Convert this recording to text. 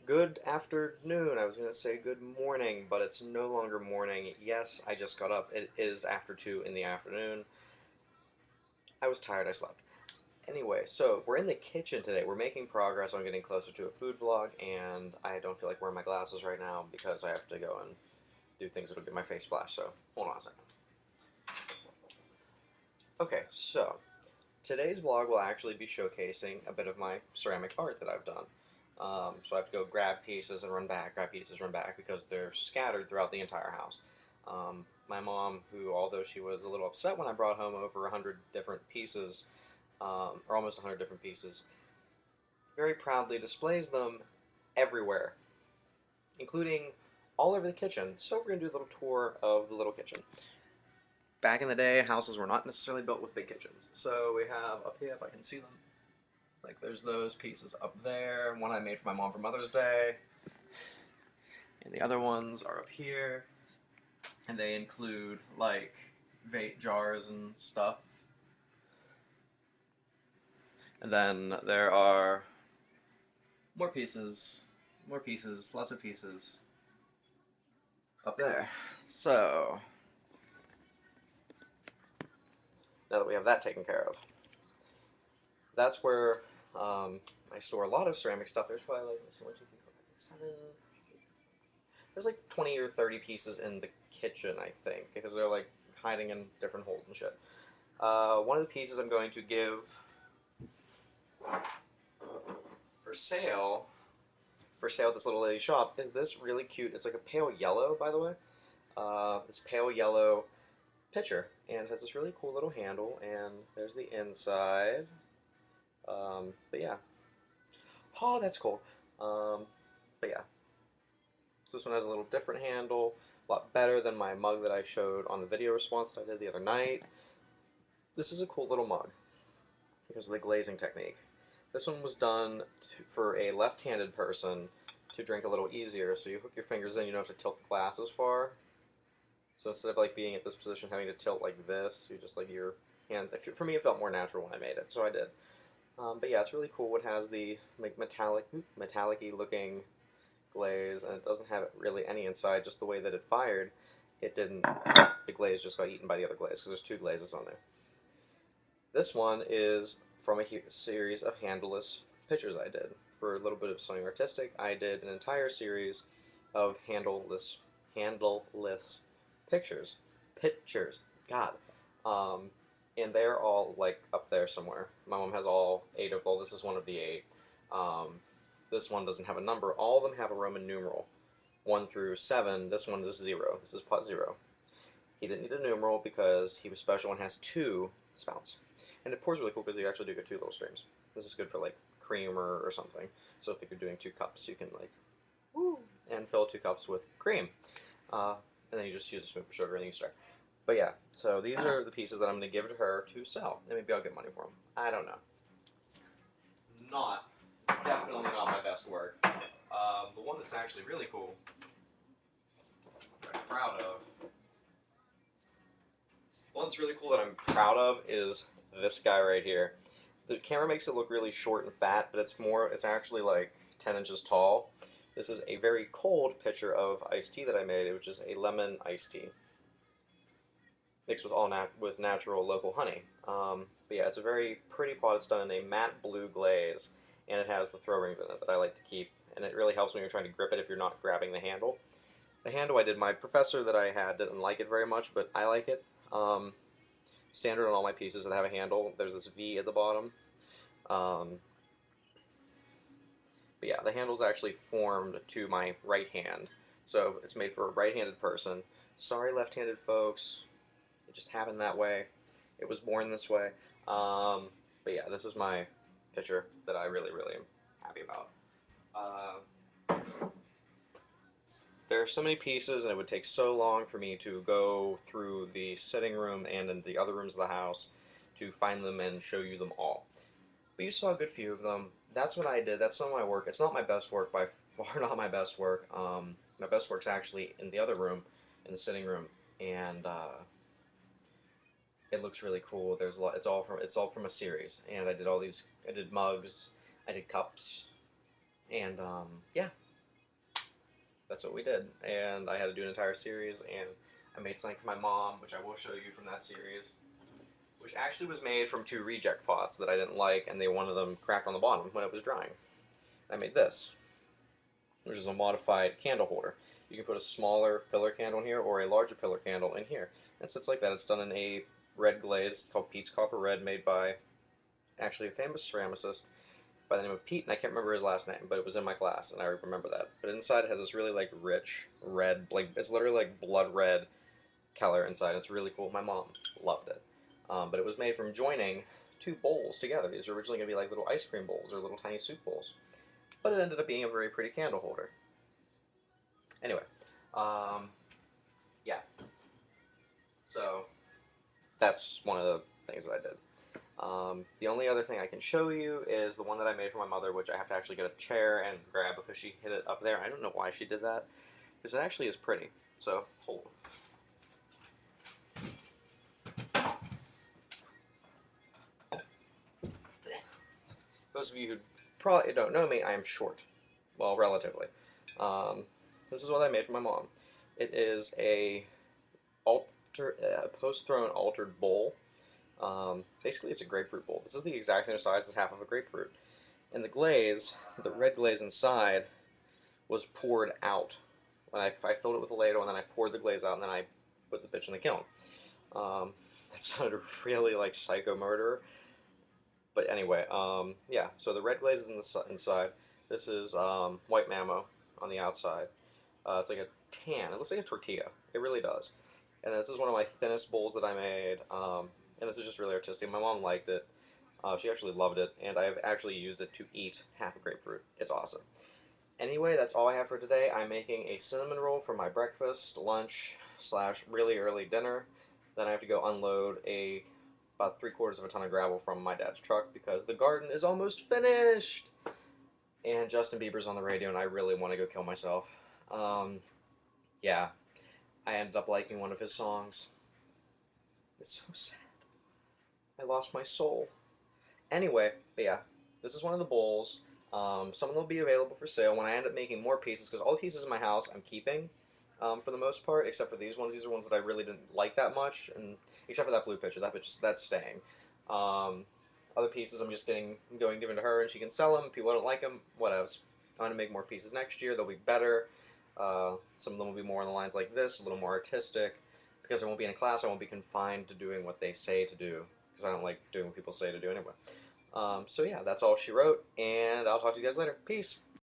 Good afternoon. I was going to say good morning, but it's no longer morning. Yes, I just got up. It is after 2 in the afternoon. I was tired. I slept. Anyway, so we're in the kitchen today. We're making progress on getting closer to a food vlog, and I don't feel like wearing my glasses right now because I have to go and do things that'll get my face splashed. So hold on a second. Okay, so today's vlog will actually be showcasing a bit of my ceramic art that I've done. So I have to go grab pieces and run back, grab pieces, run back, because they're scattered throughout the entire house. My mom, who, although she was a little upset when I brought home over 100 different pieces, or almost 100 different pieces, very proudly displays them everywhere, including all over the kitchen. So we're going to do a little tour of the little kitchen. Back in the day, houses were not necessarily built with big kitchens. So we have up here, if I can see them, like there's those pieces up there. One I made for my mom for Mother's Day. And the other ones are up here. And they include like vape jars and stuff. And then there are more pieces, lots of pieces up there. So now that we have that taken care of, that's where I store a lot of ceramic stuff. There's probably like 7, there's like 20 or 30 pieces in the kitchen, I think, because they're like hiding in different holes and shit. One of the pieces I'm going to give for sale, at this little lady shop, is this really cute. It's like a pale yellow, by the way. This pale yellow pitcher, and it has this really cool little handle. And there's the inside. But yeah, oh, that's cool. But yeah, so this one has a little different handle, a lot better than my mug that I showed on the video response that I did the other night. This is a cool little mug because of the glazing technique. This one was done for a left-handed person to drink a little easier, so you hook your fingers in, you don't have to tilt the glass as far. So instead of like being at this position having to tilt like this, you just like your hand, for me it felt more natural when I made it, so I did. But yeah, it's really cool. It has the like metallic-y looking glaze, and it doesn't have really any inside, just the way that it fired. It didn't, the glaze just got eaten by the other glaze, because there's two glazes on there. This one is from a series of handleless pictures I did. For a little bit of something artistic, I did an entire series of handleless pictures. God. And they're all like up there somewhere. My mom has all 8 of them. This is one of the 8. This one doesn't have a number. All of them have a Roman numeral, 1 through 7. This one is 0. This is pot 0. He didn't need a numeral because he was special and has 2 spouts. And it pours really cool because you actually do get 2 little streams. This is good for like cream or something. So if you're doing 2 cups, you can like, woo, and fill 2 cups with cream. And then you just use a spoon for sugar and then you start. But yeah, so these are the pieces that I'm going to give to her to sell. And maybe I'll get money for them. I don't know. Definitely not my best work. The one that's actually really cool, that I'm proud of, the one that's really cool that I'm proud of is this guy right here. The camera makes it look really short and fat, but it's actually like 10 inches tall. This is a very cold pitcher of iced tea that I made, which is a lemon iced tea mixed with with natural local honey. But yeah, it's a very pretty pot. It's done in a matte blue glaze, and it has the throw rings in it that I like to keep, and it really helps when you're trying to grip it if you're not grabbing the handle. The handle I did, my professor that I had didn't like it very much, but I like it. Standard on all my pieces that have a handle, there's this V at the bottom. But yeah, the handle's actually formed to my right hand, so it's made for a right-handed person. Sorry, left-handed folks, it just happened that way. It was born this way. But yeah, this is my picture that I really, really am happy about. There are so many pieces, and it would take so long for me to go through the sitting room and in the other rooms of the house to find them and show you them all. But you saw a good few of them. That's what I did. That's some of my work. It's not my best work, by far not my best work. My best work's actually in the other room, in the sitting room, and it looks really cool. There's a lot. It's all from a series, and I did all these. I did mugs, I did cups, and yeah. that's what we did. And I had to do an entire series, and I made something for my mom, which I will show you from that series, which actually was made from two reject pots that I didn't like, and they one of them cracked on the bottom when it was drying. I made this, which is a modified candle holder. You can put a smaller pillar candle in here or a larger pillar candle in here. And sits like that. It's done in a red glaze. It's called Pete's Copper Red, made by actually a famous ceramicist by the name of Pete, and I can't remember his last name, but it was in my class, and I remember that. But inside it has this really like rich red, like it's literally like blood red color inside. It's really cool. My mom loved it. But it was made from joining two bowls together. These were originally going to be like little ice cream bowls or little tiny soup bowls. But it ended up being a very pretty candle holder. Anyway, um, yeah. So that's one of the things that I did. The only other thing I can show you is the one that I made for my mother, which I have to actually get a chair and grab because she hid it up there. I don't know why she did that, because it actually is pretty. So, hold on. Those of you who probably don't know me, I am short. Well, relatively. This is what I made for my mom. It is a post-thrown altered bowl. Basically, it's a grapefruit bowl. This is the exact same size as half of a grapefruit. And the glaze, the red glaze inside, was poured out. When I filled it with a ladle, and then I poured the glaze out, and then I put the bitch in the kiln. That sounded really like Psycho Murderer. But anyway, yeah, so the red glaze is in the inside. This is white mamo on the outside. It's like a tan. It looks like a tortilla. It really does. And this is one of my thinnest bowls that I made. And this is just really artistic. My mom liked it. She actually loved it, and I've actually used it to eat half a grapefruit. It's awesome. Anyway, that's all I have for today. I'm making a cinnamon roll for my breakfast, lunch, / really early dinner. Then I have to go unload about 3/4 of a ton of gravel from my dad's truck because the garden is almost finished. And Justin Bieber's on the radio, and I really want to go kill myself. Yeah, I ended up liking one of his songs. It's so sad. I lost my soul. Anyway, but yeah, this is one of the bowls. Some of them will be available for sale when I end up making more pieces, because all the pieces in my house I'm keeping for the most part, except for these ones. These are ones that I really didn't like that much, and except for that blue picture. That picture, that's staying. Other pieces I'm just going giving to her, and she can sell them. People don't like them, whatever. I'm going to make more pieces next year. They'll be better. Some of them will be more on the lines like this, a little more artistic. Because I won't be in a class, I won't be confined to doing what they say to do, because I don't like doing what people say to do anyway. So yeah, that's all she wrote, and I'll talk to you guys later. Peace!